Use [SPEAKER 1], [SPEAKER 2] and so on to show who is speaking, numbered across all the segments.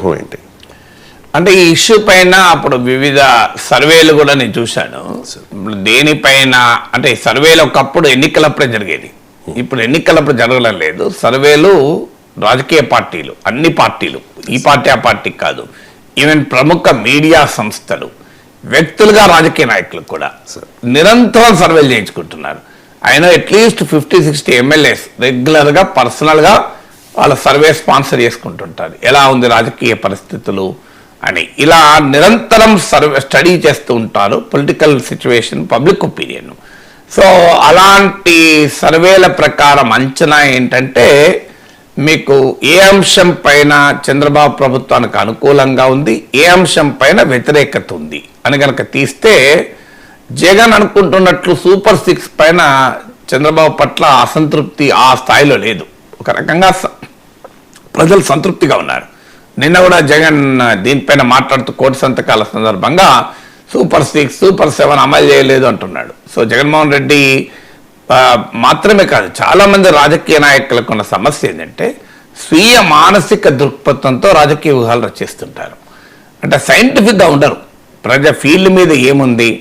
[SPEAKER 1] వ్యూహం ఏంటి?
[SPEAKER 2] అంటే ఈ ఇష్యూ పైన అప్పుడు వివిధ సర్వేలు కూడా నేను చూశాను. దేనిపైన అంటే సర్వేలు ఒకప్పుడు ఎన్నికలప్పుడే జరిగేది, ఇప్పుడు ఎన్నికలప్పుడు జరగడం లేదు. సర్వేలు రాజకీయ పార్టీలు, అన్ని పార్టీలు, ఈ పార్టీ ఆ పార్టీ కాదు, ఈవెన్ ప్రముఖ మీడియా సంస్థలు, వ్యక్తులుగా రాజకీయ నాయకులు కూడా నిరంతరం సర్వేలు చేయించుకుంటున్నారు. ఆయన అట్లీస్ట్ 50-60 ఎమ్మెల్యేస్ రెగ్యులర్గా పర్సనల్గా వాళ్ళ సర్వే స్పాన్సర్ చేసుకుంటుంటారు, ఎలా ఉంది రాజకీయ పరిస్థితులు అని. ఇలా నిరంతరం స్టడీ చేస్తూ ఉంటారు political situation, public opinion. So అలాంటి సర్వేల ప్రకారం అంచనా ఏంటంటే మీకు ఏ అంశం పైన చంద్రబాబు ప్రభుత్వానికి అనుకూలంగా ఉంది, ఏ అంశం పైన వ్యతిరేకత ఉంది అని కనుక తీస్తే జగన్ అనుకుంటున్నట్లు సూపర్ 6 పైన చంద్రబాబు పట్ల అసంతృప్తి ఆ స్థాయిలో లేదు. ఒక రకంగా ప్రజలు సంతృప్తిగా ఉన్నారు. నిన్న కూడా జగన్ దీనిపైన మాట్లాడుతూ కోటి సంతకాల సందర్భంగా సూపర్ 6, సూపర్ 7 అమలు చేయలేదు అంటున్నాడు. సో జగన్మోహన్ రెడ్డి మాత్రమే కాదు, చాలామంది రాజకీయ నాయకులకు ఉన్న సమస్య ఏంటంటే స్వీయ మానసిక దృక్పథంతో రాజకీయ వ్యూహాలు రచిస్తుంటారు. అంటే సైంటిఫిక్గా ఉండరు. ఫీల్డ్ మీద ఏముంది,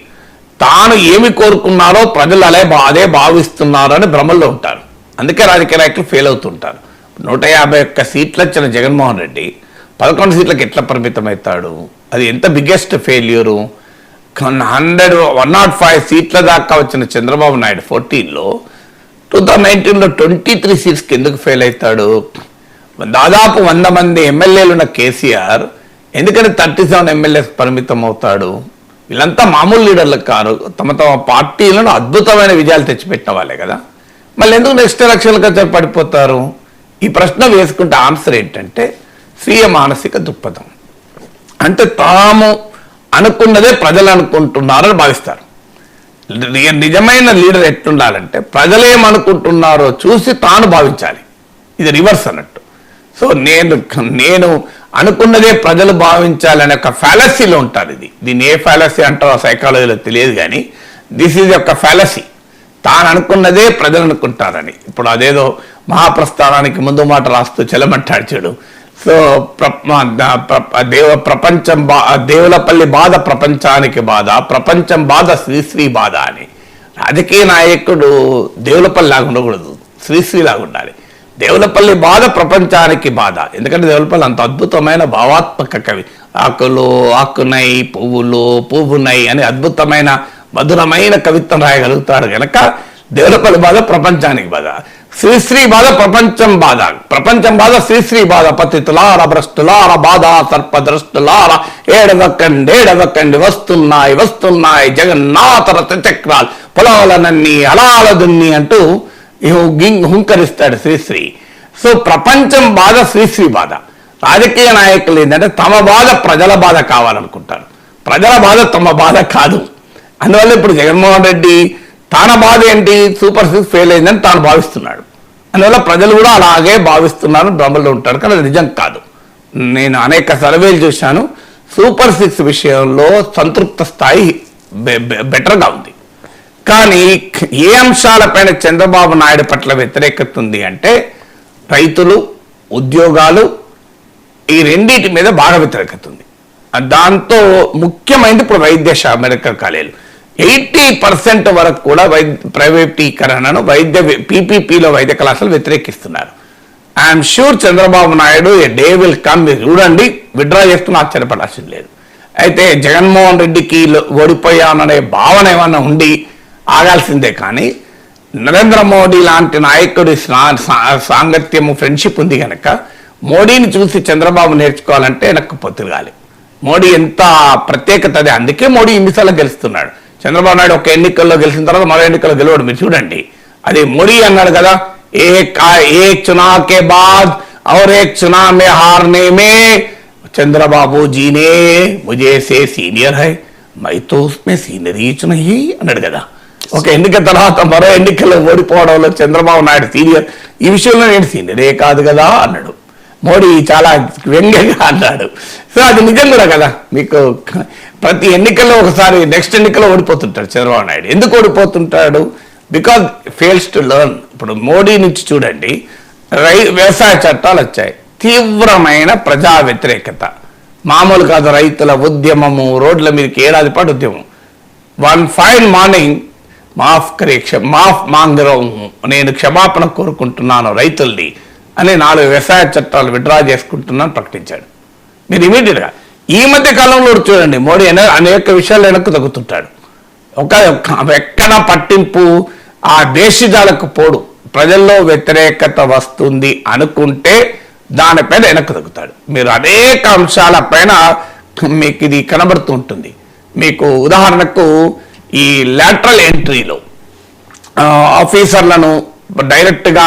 [SPEAKER 2] తాను ఏమి కోరుకున్నారో ప్రజలు అదే భావిస్తున్నారు అని భ్రమల్లో ఉంటారు. అందుకే రాజకీయ నాయకులు ఫెయిల్ అవుతుంటారు. 151 సీట్లు వచ్చిన జగన్మోహన్ రెడ్డి 11 సీట్లకు ఎట్లా పరిమితం అవుతాడు? అది ఎంత బిగ్గెస్ట్ ఫెయిల్యూరు. 105 సీట్ల దాకా వచ్చిన చంద్రబాబు నాయుడు 14లో 2019లో 23 సీట్స్కి ఎందుకు ఫెయిల్ అవుతాడు? దాదాపు 100 మంది ఎమ్మెల్యేలు ఉన్న కేసీఆర్ ఎందుకని 37 ఎమ్మెల్యేస్ పరిమితం అవుతాడు? వీళ్ళంతా మామూలు లీడర్లు కారు, తమ పార్టీలను అద్భుతమైన విజయాలు తెచ్చిపెట్టిన వాళ్ళే కదా. మళ్ళీ ఎందుకు నెక్స్ట్ ఎలక్షన్లుగా పడిపోతారు? ఈ ప్రశ్న వేసుకుంటే ఆన్సర్ ఏంటంటే స్వీయ మానసిక దృక్పథం. అంటే తాము అనుకున్నదే ప్రజలు అనుకుంటున్నారని భావిస్తారు. నిజమైన లీడర్ ఎట్లుండాలంటే ప్రజలేమనుకుంటున్నారో చూసి తాను భావించాలి. ఇది రివర్స్ అన్నట్టు. సో నేను అనుకున్నదే ప్రజలు భావించాలనే ఒక ఫ్యాలసీలో ఉంటారు. దీన్ని ఏ ఫ్యాలసీ అంటారో సైకాలజీలో తెలియదు, కానీ దిస్ ఈజ్ ఒక ఫ్యాలసీ. తాను అనుకున్నదే ప్రజలు అనుకుంటారని. ఇప్పుడు అదేదో మహాప్రస్థానానికి ముందు మాట రాస్తూ చెలమంటాడు చూడు. సో ప్రపంచం దేవులపల్లి బాధ ప్రపంచానికి బాధ, ప్రపంచం బాధ శ్రీశ్రీ బాధ అని. రాజకీయ నాయకుడు దేవులపల్లి లాగా ఉండకూడదు, శ్రీశ్రీ లాగా ఉండాలి. దేవులపల్లి బాధ ప్రపంచానికి బాధ, ఎందుకంటే దేవులపల్లి అంత అద్భుతమైన భావాత్మక కవి. ఆకులు ఆకునై, పువ్వులు పువ్వునై అని అద్భుతమైన మధురమైన కవిత్వం రాయగలుగుతాడు కనుక దేవులపల్లి బాధ ప్రపంచానికి బాధ, శ్రీశ్రీ బాధ ప్రపంచం బాధ, ప్రపంచం బాధ శ్రీశ్రీ బాధ. పతితులార భ్రష్టులార బాధ సర్పద్రష్టులార ఏడవకండి వస్తున్నాయి వస్తున్నాయి జగన్నాథ రథ చక్రాలు పొలాలనన్నీ అలాల దున్ని అంటూ హుంకరిస్తాడు శ్రీశ్రీ. సో ప్రపంచం బాధ శ్రీశ్రీ బాధ. రాజకీయ నాయకులు ఏంటంటే తమ బాధ ప్రజల బాధ కావాలనుకుంటారు, ప్రజల బాధ తమ బాధ కాదు. అందువల్ల ఇప్పుడు జగన్మోహన్ రెడ్డి తన బాధ ఏంటి, సూపర్ 6 ఫెయిల్ అయిందని తాను భావిస్తున్నాడు. అందువల్ల ప్రజలు కూడా అలాగే భావిస్తున్నారు, భ్రమలో ఉంటారు. కానీ అది నిజం కాదు. నేను అనేక సర్వేలు చూశాను, సూపర్ 6 విషయంలో సంతృప్త స్థాయి బెటర్గా ఉంది. కానీ ఏ అంశాలపైన చంద్రబాబు నాయుడు పట్ల వ్యతిరేకత ఉంది అంటే రైతులు, ఉద్యోగాలు, ఈ రెండింటి మీద బాగా వ్యతిరేకత ఉంది. దాంతో ముఖ్యమైనది ఇప్పుడు వైద్య మెడికల్ కాలేజీలు 80% వరకు కూడా ప్రైవేటీకరణను పీపీపీలో వైద్య కళాశాలలు వ్యతిరేకిస్తున్నారు. I'm sure Chandrababu Naidu a day will come, మీరు చూడండి, విత్డ్రా చేస్తున్న ఆశ్చర్యపడాల్సింది లేదు. అయితే జగన్మోహన్ రెడ్డికి ఓడిపోయాననే భావన ఏమన్నా ఉండి ఆగాల్సిందే. కానీ నరేంద్ర మోడీ లాంటి నాయకుడి సాంగత్యము, ఫ్రెండ్షిప్ ఉంది కనుక మోడీని చూసి చంద్రబాబు నేర్చుకోవాలంటే నాకు పొత్తిరగాలి. మోడీ ఎంత ప్రత్యేకత, అదే అందుకే మోడీ ఇన్నిసార్లు గెలుస్తున్నాడు. చంద్రబాబు నాయుడు ఒక ఎన్నికల్లో గెలిచిన తర్వాత మరో ఎన్నికల్లో గెలవడు. మీరు చూడండి, అది మోడీ అన్నాడు కదా, एक चुनाव के बाद और एक चुनाव में हारने में चंद्रबाबू जी ने मुझे से सीनियर है, मैं तो उसमें सीनियर नहीं అన్నాడు కదా. ఒక ఎన్నిక తర్వాత మరో ఎన్నికల్లో ఓడిపోవడంలో చంద్రబాబు నాయుడు సీనియర్, ఈ విషయంలో నేను సీనియరే కాదు కదా అన్నాడు. మోడీ చాలా వ్యంగ్యంగా అన్నాడు. సో అది నిజం కూడా కదా. మీకు ప్రతి ఎన్నికల్లో ఒకసారి నెక్స్ట్ ఎన్నికల్లో ఓడిపోతుంటాడు చంద్రబాబు నాయుడు. ఎందుకు ఓడిపోతుంటాడు? Because fails to learn. ఇప్పుడు మోడీ నుంచి చూడండి, వ్యవసాయ చట్టాలు వచ్చాయి, తీవ్రమైన ప్రజా వ్యతిరేకత, మామూలు కాదు, రైతుల ఉద్యమము, రోడ్ల మీదకి ఏడాది పాటు ఉద్యమం. వన్ ఫైన్ మార్నింగ్ మాఫ్ మాంగరం, నేను క్షమాపణ కోరుకుంటున్నాను రైతుల్ని అని 4 వ్యవసాయ చట్టాలు విడ్రా చేసుకుంటున్నాను ప్రకటించాడు. మీరు ఇమీడియట్గా ఈ మధ్య కాలంలో చూడండి, మోడీ అనేక విషయాలు వెనక్కు తగ్గుతుంటాడు. ఎక్కడ పట్టింపు, ఆ దేశజాలకు పోడు, ప్రజల్లో వ్యతిరేకత వస్తుంది అనుకుంటే దానిపైన వెనక్కు తగ్గుతాడు. మీరు అనేక అంశాలపైన మీకు ఇది కనబడుతూ ఉంటుంది. మీకు ఉదాహరణకు ఈ లాటరల్ ఎంట్రీలో ఆఫీసర్లను డైరెక్ట్గా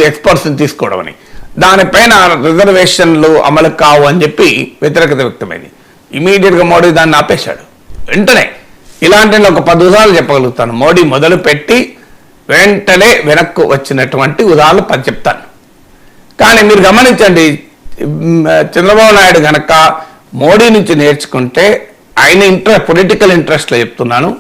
[SPEAKER 2] ఎక్స్పర్ట్స్ని తీసుకోవడం అని, దానిపైన రిజర్వేషన్లు అమలు కావు అని చెప్పి వ్యతిరేకత వ్యక్తమైంది. ఇమీడియట్గా మోడీ దాన్ని ఆపేశాడు వెంటనే. ఇలాంటి ఒక 10 ఉదాహరణలు చెప్పగలుగుతాను. మోడీ మొదలుపెట్టి వెంటనే వెనక్కు వచ్చినటువంటి ఉదాహరణలు 10 చెప్తాను. కానీ మీరు గమనించండి, చంద్రబాబు నాయుడు గనక మోడీ నుంచి నేర్చుకుంటే, ఆయన పొలిటికల్ ఇంట్రెస్ట్లో చెప్తున్నాను,